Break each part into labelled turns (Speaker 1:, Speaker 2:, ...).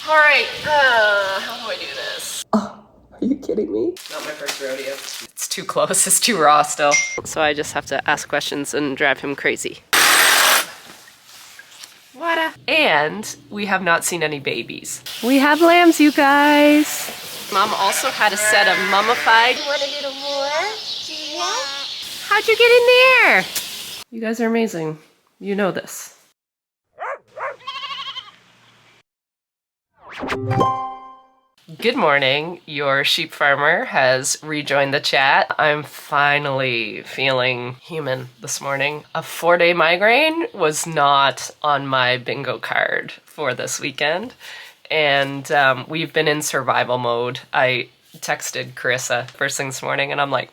Speaker 1: All right, how do I do this? Oh, are you kidding me? Not my first rodeo. It's too close, it's too raw still. So I just have to ask questions and drive him crazy. What? And we have not seen any babies. We have lambs, you guys. Mom also had a set of mummified.
Speaker 2: You want a little more? Yeah.
Speaker 1: How'd you get in there? You guys are amazing. You know this. Good morning. Your sheep farmer has rejoined the chat. I'm finally feeling human this morning. A 4-day migraine was not on my bingo card for this weekend. And we've been in survival mode. I texted Carissa first thing this morning and I'm like,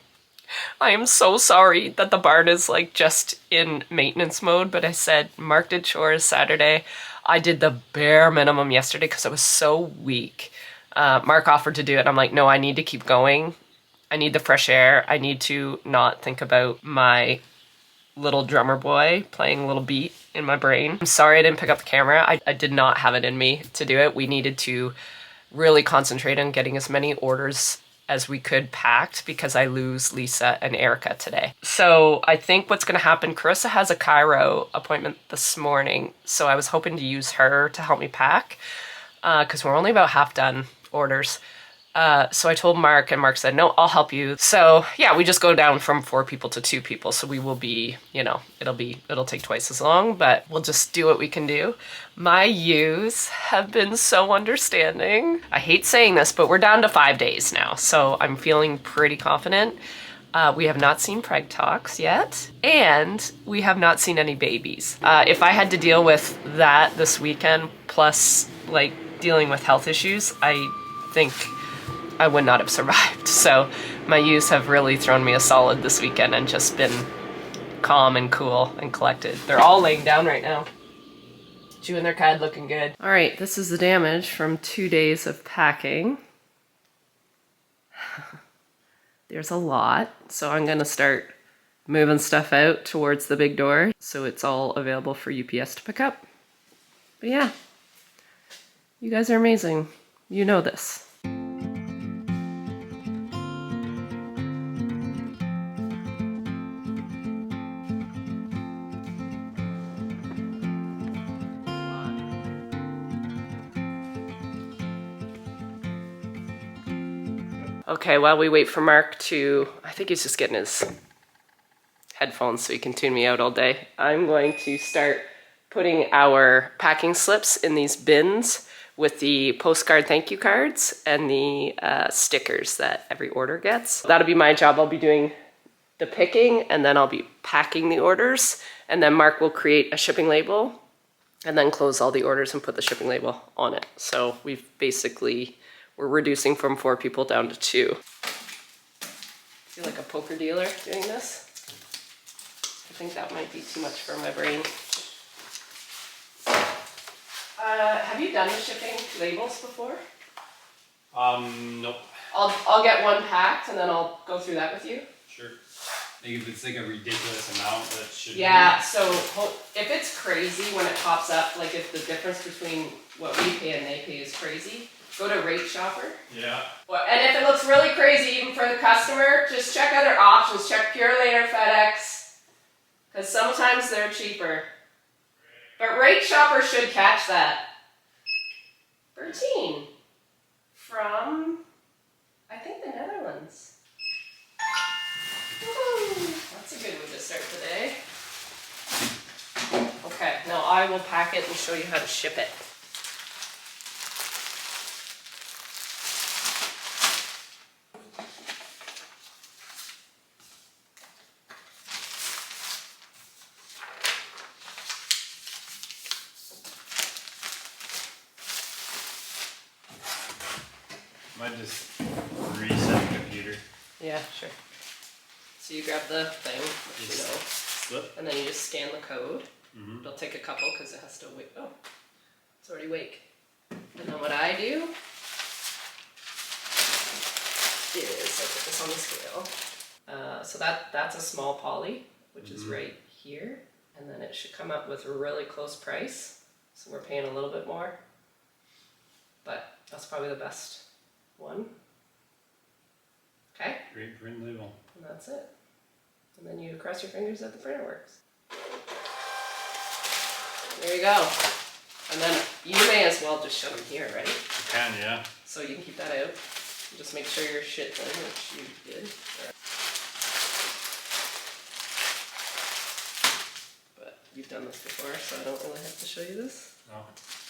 Speaker 1: I am so sorry that the barn is like just in maintenance mode, but I said Mark did chores Saturday. I did the bare minimum yesterday because I was so weak. Mark offered to do it. I'm like, no, I need to keep going. I need the fresh air. I need to not think about my little drummer boy playing a little beat in my brain. I'm sorry I didn't pick up the camera. I did not have it in me to do it. We needed to really concentrate on getting as many orders as we could packed because I lose Lisa and Erica today. So I think what's gonna happen, Carissa has a chiro appointment this morning, so I was hoping to use her to help me pack because we're only about half done orders. So I told Mark and Mark said, no, I'll help you. So yeah, we just go down from 4 people to 2 people. So we will be, you know, it'll take twice as long, but we'll just do what we can do. My ewes have been so understanding. I hate saying this, but we're down to 5 days now. So I'm feeling pretty confident. We have not seen preg talks yet, and we have not seen any babies. If I had to deal with that this weekend, plus like dealing with health issues, I think I would not have survived. So my ewes have really thrown me a solid this weekend and just been calm and cool and collected. They're all laying down right now, chewing their cud, looking good. All right, this is the damage from 2 days of packing. There's a lot, so I'm gonna start moving stuff out towards the big door so it's all available for UPS to pick up. But yeah, you guys are amazing. You know this. Okay, while we wait for Mark to, I think he's just getting his headphones so he can tune me out all day. I'm going to start putting our packing slips in these bins with the postcard thank you cards and the stickers that every order gets. That'll be my job. I'll be doing the picking and then I'll be packing the orders, and then Mark will create a shipping label and then close all the orders and put the shipping label on it. So we're reducing from 4 people down to 2. I feel like a poker dealer doing this. I think that might be too much for my brain. Have you done the shipping labels before?
Speaker 3: Nope.
Speaker 1: I'll get one packed and then I'll go through that with you.
Speaker 3: Sure. Like if it's like a ridiculous amount, that should
Speaker 1: Yeah, so if it's crazy when it pops up, like if the difference between what we pay and they pay is crazy, go to Rate Shopper.
Speaker 3: Yeah.
Speaker 1: And if it looks really crazy even for the customer, just check other options. Check Pure Lane or FedEx, because sometimes they're cheaper. But Rate Shopper should catch that. Bertine from, I think, the Netherlands. Woo, that's a good way to start today. Okay, now I will pack it and show you how to ship it.
Speaker 3: Might just reset the computer.
Speaker 1: Yeah, sure. So you grab the thing,
Speaker 3: Slip.
Speaker 1: and then you just scan the code.
Speaker 3: Mm-hmm.
Speaker 1: It'll take a couple because it has to wait. Oh, it's already wake. And then what I do is I put this on the scale. So that's a small poly, which is right here. And then it should come up with a really close price. So we're paying a little bit more. That's probably the best one. Okay.
Speaker 3: Great print label.
Speaker 1: And that's it. And then you cross your fingers that the printer works. There you go. And then you may as well just shove them here, right?
Speaker 3: You can, yeah.
Speaker 1: So you can keep that out. Just make sure your shit's in, which you did. But you've done this before, so I don't really have to show you this.
Speaker 3: No,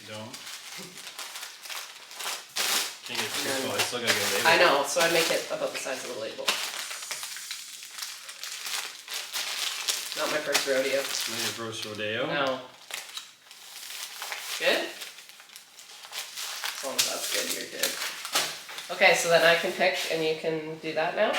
Speaker 3: you don't. Can't get too small. I still gotta get a label.
Speaker 1: I know, so I make it about the size of the label. Not my first rodeo.
Speaker 3: Not your first rodeo?
Speaker 1: No. Good? As long as that's good, you're good. Okay, so then I can pick and you can do that now?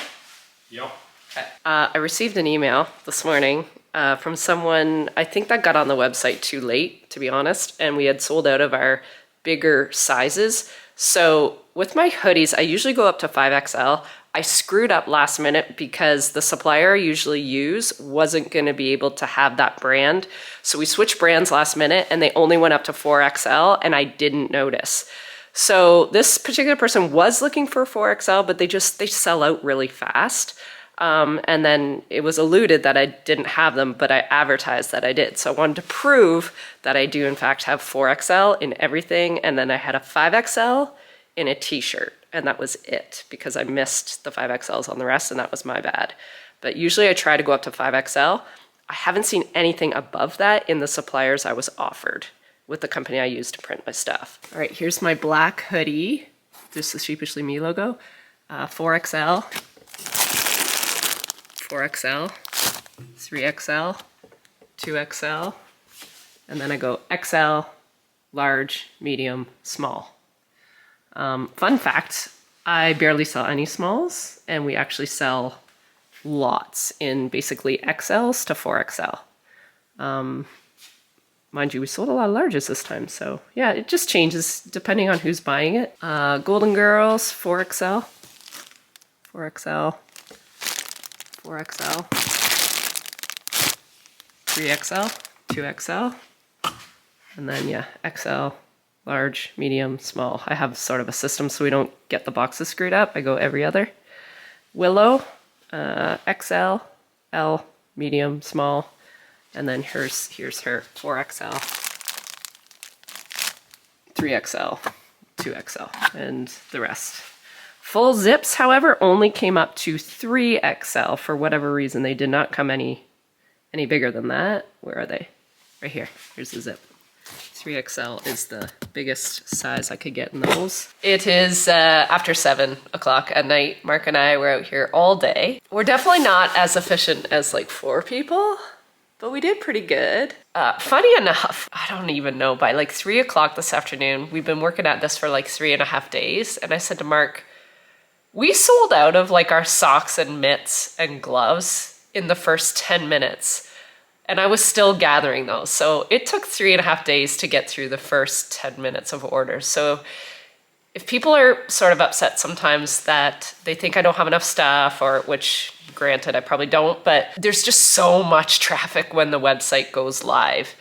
Speaker 3: Yep.
Speaker 1: Okay. I received an email this morning from someone, I think that got on the website too late, to be honest, and we had sold out of our bigger sizes. So with my hoodies, I usually go up to 5XL. I screwed up last minute because the supplier I usually use wasn't going to be able to have that brand. So we switched brands last minute and they only went up to 4XL and I didn't notice. So this particular person was looking for 4XL, but they sell out really fast. And then it was alluded that I didn't have them, but I advertised that I did. So I wanted to prove that I do in fact have 4XL in everything. And then I had a 5XL in a t-shirt. And that was it because I missed the 5XLs on the rest and that was my bad. But usually I try to go up to 5XL. I haven't seen anything above that in the suppliers I was offered with the company I use to print my stuff. All right, here's my black hoodie. This is Sheepishly Me logo. 4XL, 4XL, 3XL, 2XL, and then I go XL, large, medium, small. Fun fact, I barely sell any smalls, and we actually sell lots in basically XLs to 4XL. Mind you, we sold a lot of larges this time, so yeah, it just changes depending on who's buying it. Golden Girls, 4XL, 4XL, 4XL, 3XL, 2XL, and then yeah, XL, large, medium, small. I have sort of a system so we don't get the boxes screwed up. I go every other. Willow, XL, L, medium, small, and then here's her 4XL, 3XL, 2XL, and the rest. Full zips, however, only came up to 3XL for whatever reason. They did not come any bigger than that. Where are they? Right here. Here's the zip. 3XL is the biggest size I could get in those. It is after 7 o'clock at night. Mark and I were out here all day. We're definitely not as efficient as like 4 people, but we did pretty good. Funny enough, I don't even know, by like 3 o'clock this afternoon, we've been working at this for like 3.5 days. And I said to Mark, we sold out of like our socks and mitts and gloves in the first 10 minutes. And I was still gathering those. So it took 3.5 days to get through the first 10 minutes of orders. So if people are sort of upset sometimes that they think I don't have enough stuff, or which granted I probably don't, but there's just so much traffic when the website goes live.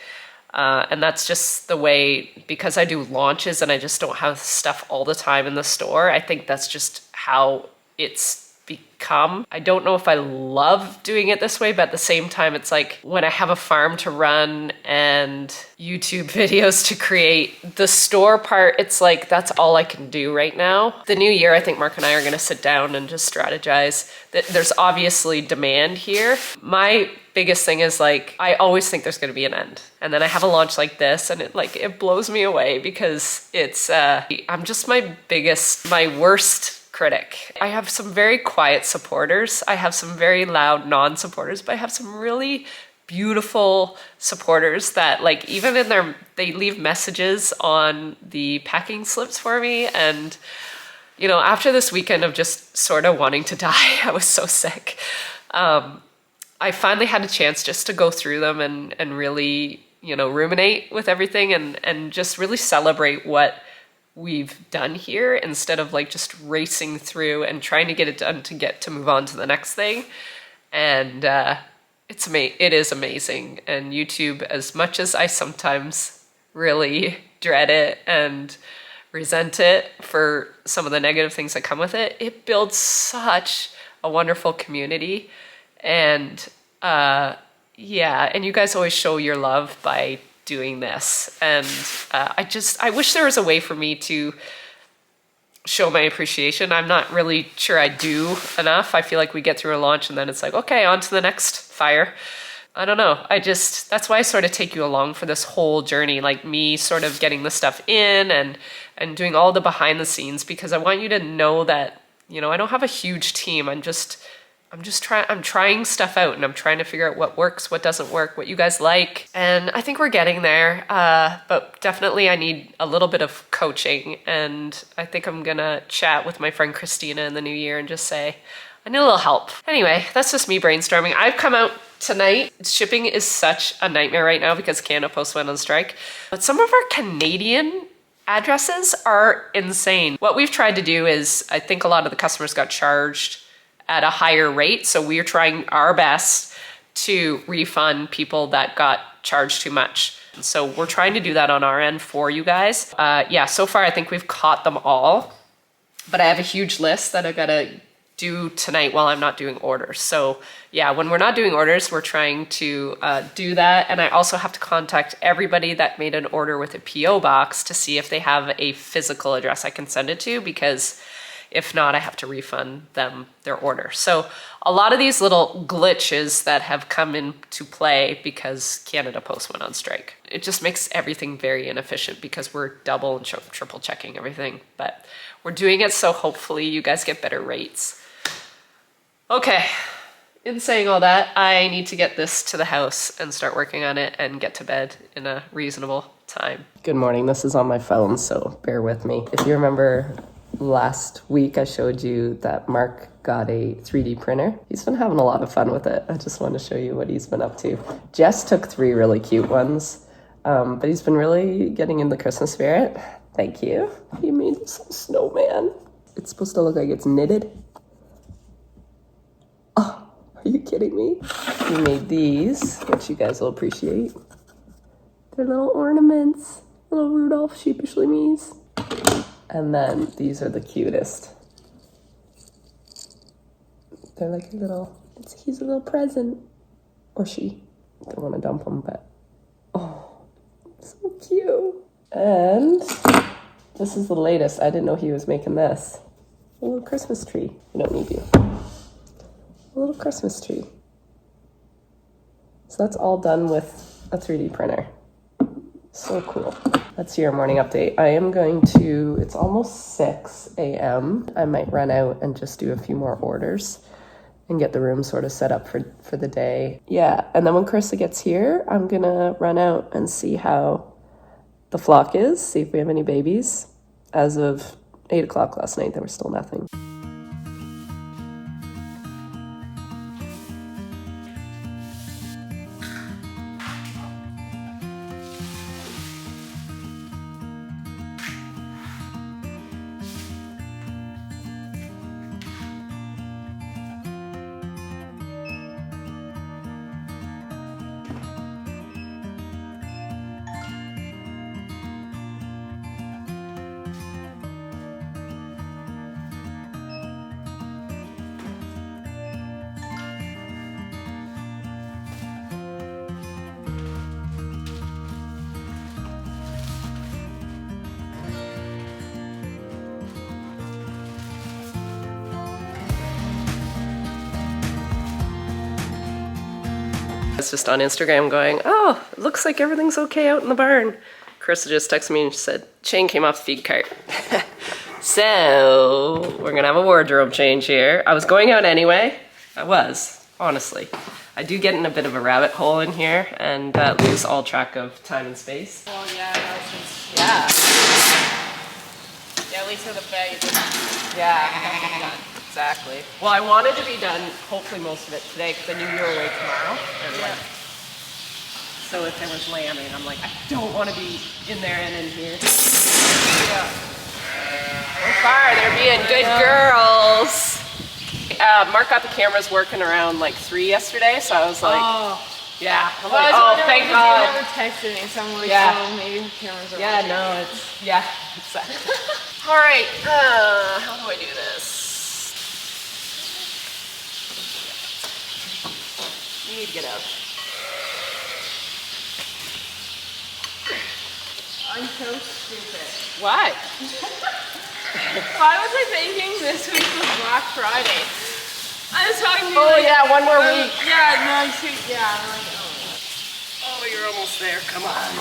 Speaker 1: And that's just the way, because I do launches and I just don't have stuff all the time in the store. I think that's just how it's become. I don't know if I love doing it this way, but at the same time, it's like when I have a farm to run and YouTube videos to create, the store part, it's like that's all I can do right now. The new year, I think Mark and I are going to sit down and just strategize. There's obviously demand here. My biggest thing is like, I always think there's going to be an end. And then I have a launch like this and it blows me away because it's, I'm just my worst critic. I have some very quiet supporters. I have some very loud non-supporters, but I have some really beautiful supporters that like even in they leave messages on the packing slips for me. And you know, after this weekend of just sort of wanting to die, I was so sick. I finally had a chance just to go through them and really, you know, ruminate with everything and just really celebrate what we've done here instead of like just racing through and trying to get it done to move on to the next thing. And it is amazing. And YouTube, as much as I sometimes really dread it and resent it for some of the negative things that come with it. It builds such a wonderful community. And yeah, and you guys always show your love by doing this. And I wish there was a way for me to show my appreciation. I'm not really sure I do enough. I feel like we get through a launch and then it's like, okay, on to the next fire. I don't know. that's why I sort of take you along for this whole journey, like me sort of getting the stuff in and doing all the behind the scenes, because I want you to know that, you know, I don't have a huge team. I'm trying stuff out and I'm trying to figure out what works, what doesn't work, what you guys like. And I think we're getting there. But definitely I need a little bit of coaching, and I think I'm gonna chat with my friend Christina in the new year and just say, I need a little help. Anyway, that's just me brainstorming. I've come out tonight. Shipping is such a nightmare right now because Canada Post went on strike. But some of our Canadian addresses are insane. What we've tried to do is, I think a lot of the customers got charged at a higher rate. So we're trying our best to refund people that got charged too much. So we're trying to do that on our end for you guys. Yeah, so far I think we've caught them all, but I have a huge list that I gotta do tonight while I'm not doing orders. So yeah, when we're not doing orders, we're trying to do that. And I also have to contact everybody that made an order with a PO box to see if they have a physical address I can send it to, because if not, I have to refund them their order. So a lot of these little glitches that have come into play because Canada Post went on strike. It just makes everything very inefficient because we're double and triple checking everything. But we're doing it, so hopefully you guys get better rates. Okay, in saying all that, I need to get this to the house and start working on it and get to bed in a reasonable time. Good morning, this is on my phone, so bear with me. If you remember, last week I showed you that Mark got a 3D printer. He's been having a lot of fun with it. I just wanted to show you what he's been up to. Jess took 3 really cute ones, but he's been really getting in the Christmas spirit. Thank you. He made this little snowman. It's supposed to look like it's knitted. Oh, are you kidding me? He made these, which you guys will appreciate. They're little ornaments, little Rudolph sheepishly me's. And then these are the cutest. They're like a little, he's a little present. Or she. Don't want to dump him, but oh, so cute. And this is the latest. I didn't know he was making this. A little Christmas tree. We don't need you. A little Christmas tree. So that's all done with a 3D printer. So cool. That's your morning update. I am going to, it's almost 6 a.m. I might run out and just do a few more orders and get the room sort of set up for the day. Yeah, and then when Carissa gets here, I'm gonna run out and see how the flock is, see if we have any babies. As of 8 o'clock last night, there was still nothing. I was just on Instagram going, oh, it looks like everything's okay out in the barn. Carissa just texted me and she said, chain came off the feed cart. So we're gonna have a wardrobe change here. I was going out anyway. I was, honestly. I do get in a bit of a rabbit hole in here and lose all track of time and space.
Speaker 2: Well, yeah,
Speaker 1: Yeah.
Speaker 2: at least for the bag.
Speaker 1: Yeah. Exactly. Well, I wanted to be done, hopefully most of it today, because I knew you were away tomorrow. And like, so if there was lambing, I'm like, I don't want to be in there and in here. Yeah. So far, they're being good girls. Mark got the cameras working around like 3 yesterday, so I was like, yeah. I'm like, oh, thank God.
Speaker 2: You never texted me, so I'm like,
Speaker 1: yeah.
Speaker 2: oh, maybe the cameras are
Speaker 1: yeah,
Speaker 2: working.
Speaker 1: no, it's, yeah. Exactly. All right, how do I do this? You need to get out.
Speaker 2: I'm so stupid.
Speaker 1: Why?
Speaker 2: Why was I thinking this week was Black Friday? I was talking to you.
Speaker 1: Oh yeah, one more week.
Speaker 2: Yeah, next week. Yeah, I'm like, oh.
Speaker 1: Oh, you're almost there. Come on.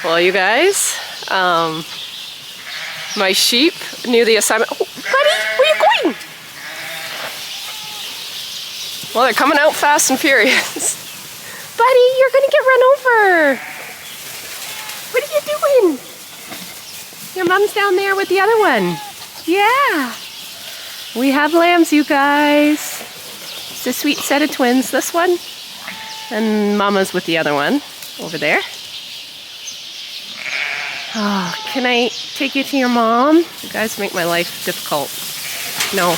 Speaker 1: Well, you guys, my sheep knew the assignment. Oh, buddy, where are you going? Well, they're coming out fast and furious. Buddy, you're gonna get run over. What are you doing? Your mom's down there with the other one. Yeah. We have lambs, you guys. It's a sweet set of twins, this one. And Mama's with the other one over there. Oh, can I take you to your mom? You guys make my life difficult. No.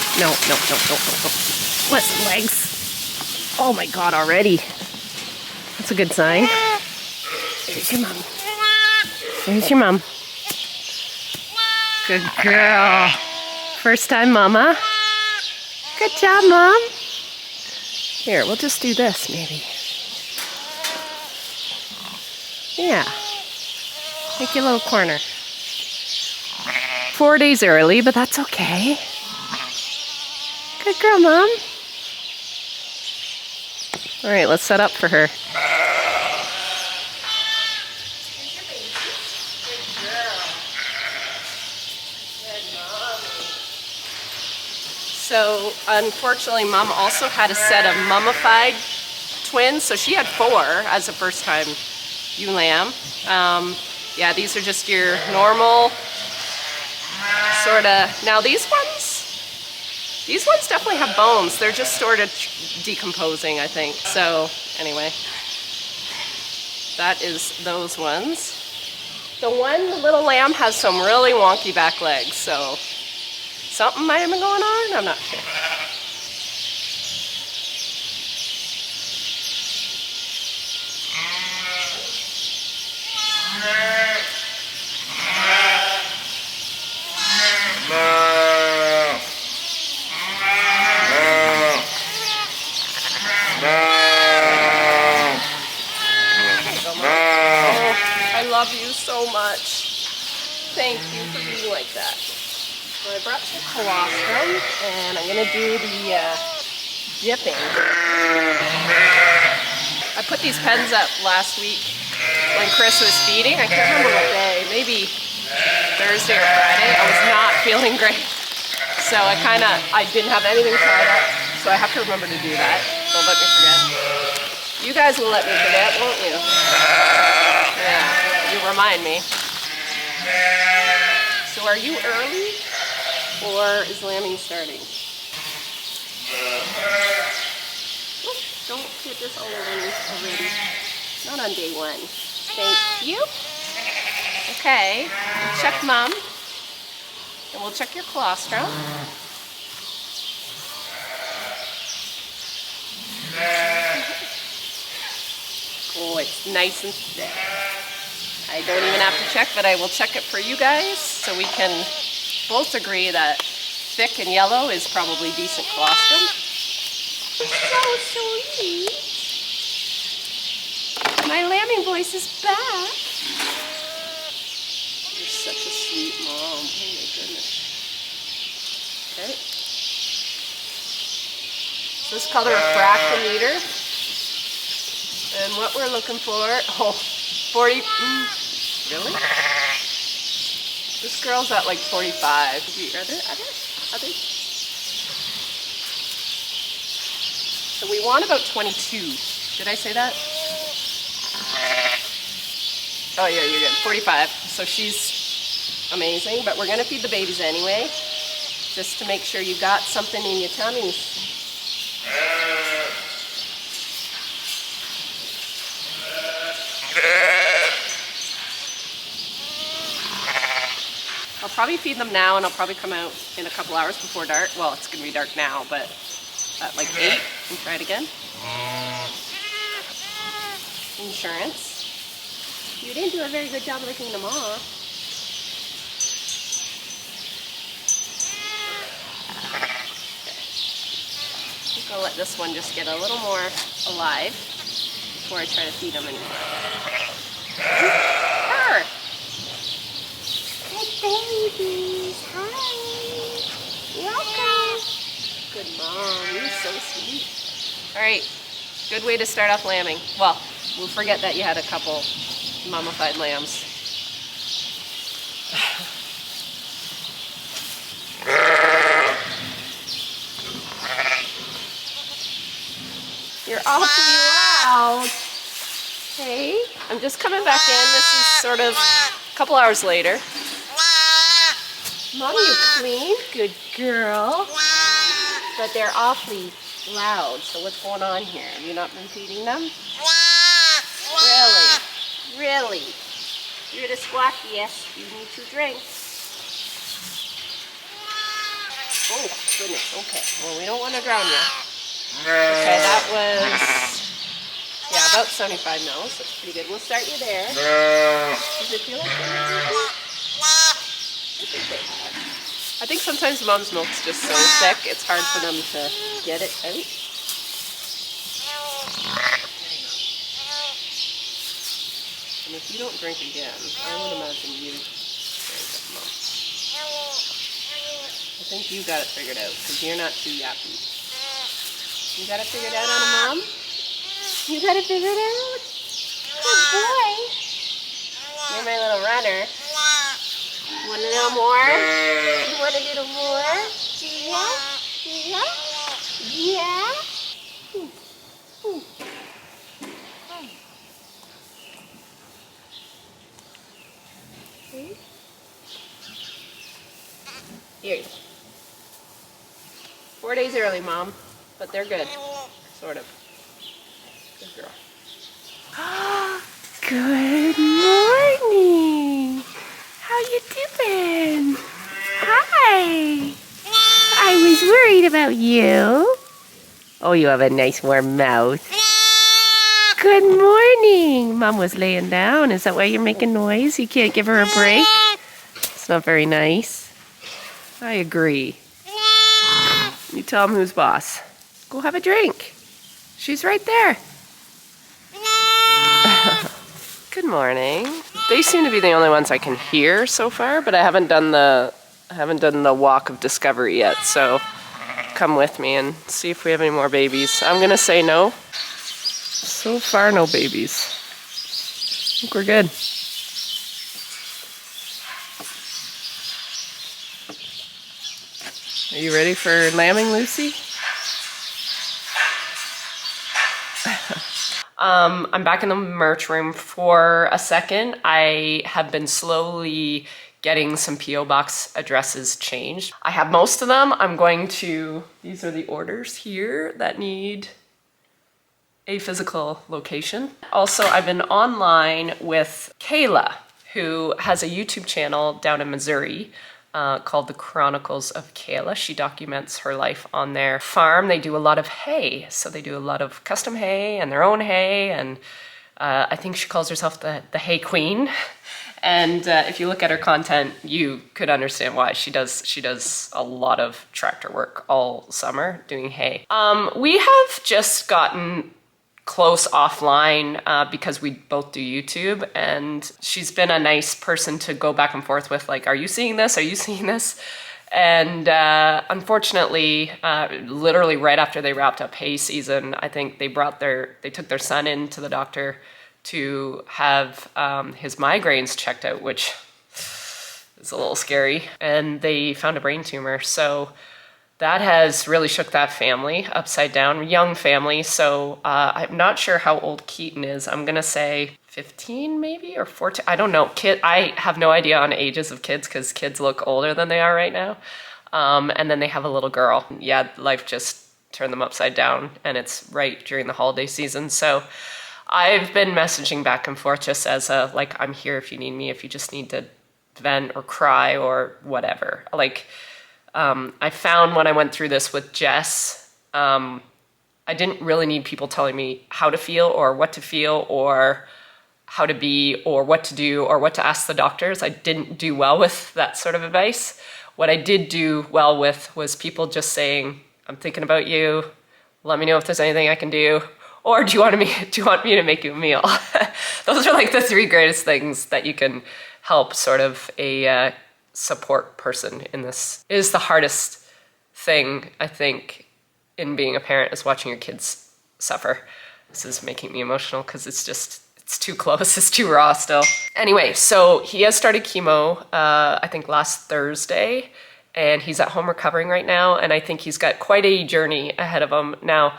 Speaker 1: Listen, legs. Oh my God, already. That's a good sign. There's your mom. There's your mom. Good girl. First time, Mama. Good job, Mom. Here, we'll just do this, maybe. Yeah. Make your little corner. 4 days early, but that's okay. Good girl, Mom. All right, let's set up for her. So, unfortunately, Mom also had a set of mummified twins, so she had 4 as a first-time ewe lamb. Yeah, these are just your normal sort of. Now these ones definitely have bones. They're just sort of decomposing, I think. So anyway, that is those ones. The one little lamb has some really wonky back legs, so something might have been going on. I'm not sure. I love you so much. Thank you for being like that. So I brought some colostrum and I'm going to do the dipping. I put these pens up last week when Chris was feeding. I can't remember what day, maybe Thursday or Friday. I was not feeling great. So I didn't have anything tied up. So I have to remember to do that. Don't let me forget. You guys will let me forget, won't you? Yeah, you remind me. So are you early, or is lambing starting? Oh, don't get this all over me already. Not on day 1. Thank you. Okay, check Mom. And we'll check your colostrum. Oh, it's nice and thick. I don't even have to check, but I will check it for you guys so we can both agree that thick and yellow is probably decent colostrum. So sweet. My lambing voice is back. You're such a sweet mom. Oh my goodness. Okay. So this color of brachymeter. And what we're looking for, 40, really? This girl's at like 45. Are there others? So we want about 22. Did I say that? Oh yeah, you're good. 45. So she's amazing, but we're gonna feed the babies anyway, just to make sure you got something in your tummies. probably feed them now, and I'll probably come out in a couple hours before dark. Well, it's gonna be dark now, but at like 8 and try it again. Insurance. You didn't do a very good job licking them off. I think I'll let this one just get a little more alive before I try to feed them anymore. Her. Good babies. Hi. Welcome. Good mom. You're so sweet. All right. Good way to start off lambing. Well, we'll forget that you had a couple mummified lambs. You're awfully loud. Hey, I'm just coming back in. This is sort of a couple hours later. Mom, you clean? Good girl. But they're awfully loud, so what's going on here? Have you not been feeding them? Really? Really? You're the squawkiest. You need to drink. Oh, goodness. Okay. Well, we don't want to drown you. Okay, that was, yeah, about 75 mils. That's pretty good. We'll start you there. Does it feel like that? I think sometimes mom's milk's just so thick, it's hard for them to get it out. And if you don't drink again, I would imagine you drink at mom. I think you got it figured out, because you're not too yappy. You got it figured out on a mom? You got it figured out? Good boy. You're my little runner. Want a little more? You want a little more? Yeah? Yeah? Yeah? Here you go. 4 days early, Mom, but they're good. Sort of. Good girl. Good morning. How you doing? Hi. I was worried about you. Oh, you have a nice warm mouth. Good morning. Mom was laying down. Is that why you're making noise? You can't give her a break? It's not very nice. I agree. You tell him who's boss. Go have a drink. She's right there. Good morning. They seem to be the only ones I can hear so far, but I haven't done the walk of discovery yet, so come with me and see if we have any more babies. I'm gonna say no. So far, no babies. I think we're good. Are you ready for lambing, Lucy? I'm back in the merch room for a second. I have been slowly getting some P.O. box addresses changed. I have most of them. I'm going to, these are the orders here that need a physical location. Also, I've been online with Kayla, who has a YouTube channel down in Missouri called The Chronicles of Kayla. She documents her life on their farm. They do a lot of hay, so they do a lot of custom hay and their own hay, and I think she calls herself the hay queen. And if you look at her content, you could understand why. She does a lot of tractor work all summer doing hay. We have just gotten close offline because we both do YouTube, and she's been a nice person to go back and forth with, like, are you seeing this? Are you seeing this? And unfortunately, literally right after they wrapped up hay season, I think they took their son into the doctor to have his migraines checked out, which is a little scary, and they found a brain tumor. So that has really shook that family upside down, young family. So I'm not sure how old Keaton is. I'm gonna say 15 maybe, or 14, I don't know. I have no idea on ages of kids because kids look older than they are right now. And then they have a little girl. Yeah, life just turned them upside down, and it's right during the holiday season. So I've been messaging back and forth just as a, like, I'm here if you need me, if you just need to vent or cry or whatever. Like, I found when I went through this with Jess, I didn't really need people telling me how to feel or what to feel or how to be or what to do or what to ask the doctors. I didn't do well with that sort of advice. What I did do well with was people just saying, I'm thinking about you. Let me know if there's anything I can do. Or do you want me to make you a meal? Those are like the three greatest things that you can help sort of a support person in this. It is the hardest thing, I think, in being a parent, is watching your kids suffer. This is making me emotional because it's too close, it's too raw still. Anyway, so he has started chemo, I think last Thursday, and he's at home recovering right now, and I think he's got quite a journey ahead of him. Now,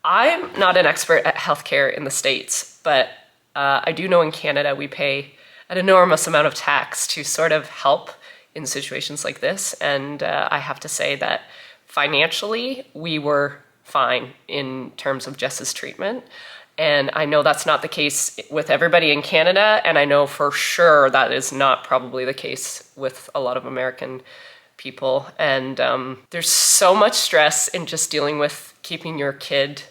Speaker 1: I'm not an expert at healthcare in the States, but I do know in Canada we pay an enormous amount of tax to sort of help in situations like this, and I have to say that financially, we were fine in terms of Jess's treatment. And I know that's not the case with everybody in Canada, and I know for sure that is not probably the case with a lot of American people. And there's so much stress in just dealing with keeping your kid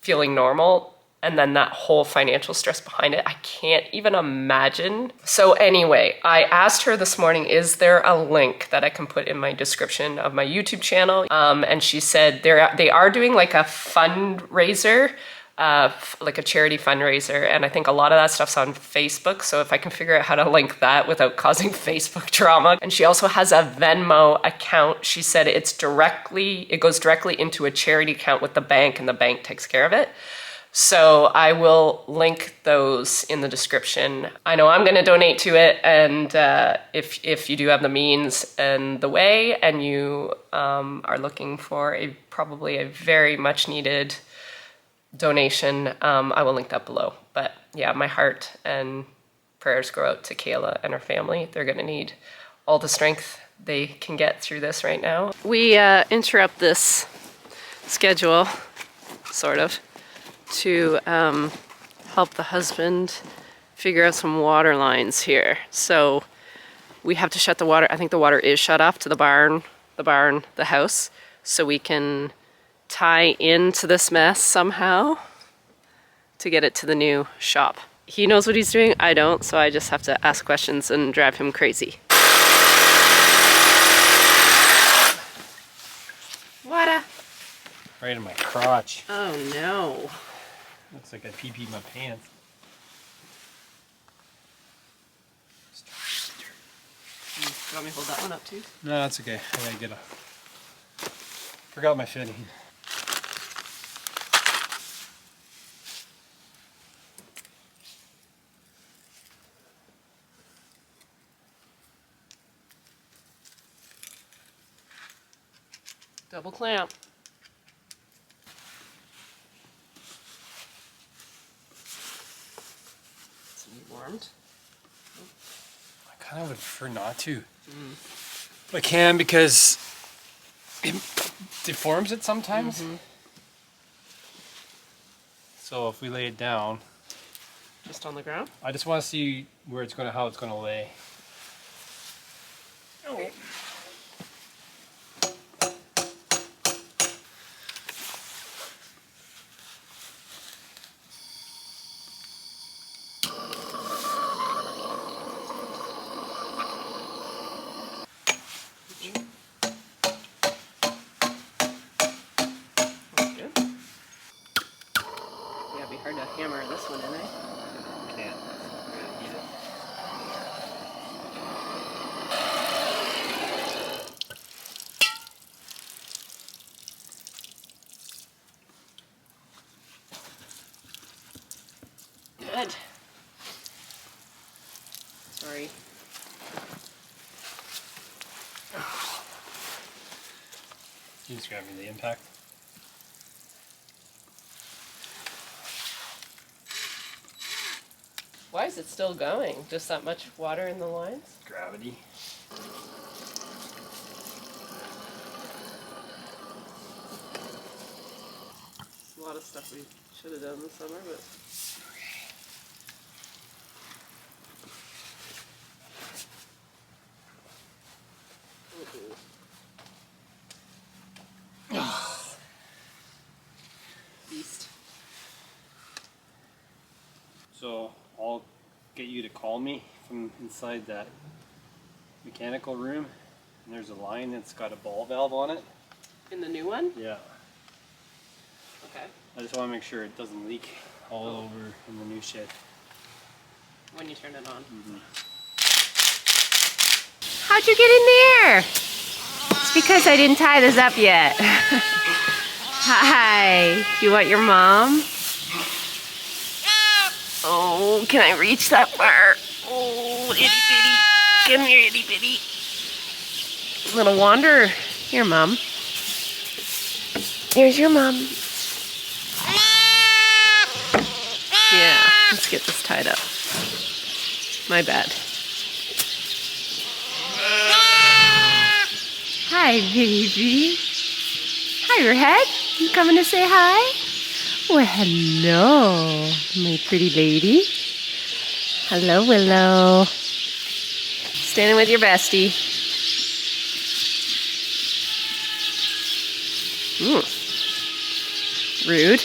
Speaker 1: feeling normal, and then that whole financial stress behind it, I can't even imagine. So anyway, I asked her this morning, is there a link that I can put in my description of my YouTube channel? And she said they are doing like a fundraiser, like a charity fundraiser, and I think a lot of that stuff's on Facebook, so if I can figure out how to link that without causing Facebook drama. And she also has a Venmo account. She said it goes directly into a charity account with the bank, and the bank takes care of it. So I will link those in the description. I know I'm gonna donate to it, and if you do have the means and the way, and you are looking for probably a very much needed donation, I will link that below. But yeah, my heart and prayers go out to Kayla and her family. They're gonna need all the strength they can get through this right now. We interrupt this schedule, sort of, to help the husband figure out some water lines here. So we have to shut the water. I think the water is shut off to the house, so we can tie into this mess somehow to get it to the new shop. He knows what he's doing, I don't, so I just have to ask questions and drive him crazy. Water.
Speaker 3: Right in my crotch.
Speaker 1: Oh no.
Speaker 3: Looks like I pee-peed my pants.
Speaker 1: You want me to hold that one up too?
Speaker 3: No, that's okay. I gotta get forgot my fitting.
Speaker 1: Double clamp. Warmed.
Speaker 3: I kind of would prefer not to. But I can, because it deforms it sometimes. So if we lay it down,
Speaker 1: just on the ground,
Speaker 3: I just want to see how it's gonna lay. Oh.
Speaker 1: Hard to hammer this one in, eh?
Speaker 3: Can't.
Speaker 1: Good. Sorry.
Speaker 3: You just grab me the impact.
Speaker 1: Why is it still going? Just that much water in the lines?
Speaker 3: Gravity.
Speaker 1: A lot of stuff we should have done this summer, but...
Speaker 3: you to call me from inside that mechanical room, and there's a line that's got a ball valve on it.
Speaker 1: In the new one?
Speaker 3: Yeah.
Speaker 1: Okay.
Speaker 3: I just want to make sure it doesn't leak all over in the new shed.
Speaker 1: When you turn it on.
Speaker 4: How'd you get in there? It's because I didn't tie this up yet. Hi. Do you want your mom? Oh, can I reach that far? Oh, itty bitty. Come here, itty bitty. Little wanderer. Here, Mom. Here's your mom. Yeah, let's get this tied up. My bad. Hi, baby. Hi, Redhead. You coming to say hi? Well, hello, my pretty lady. Hello, Willow. Standing with your bestie. Rude.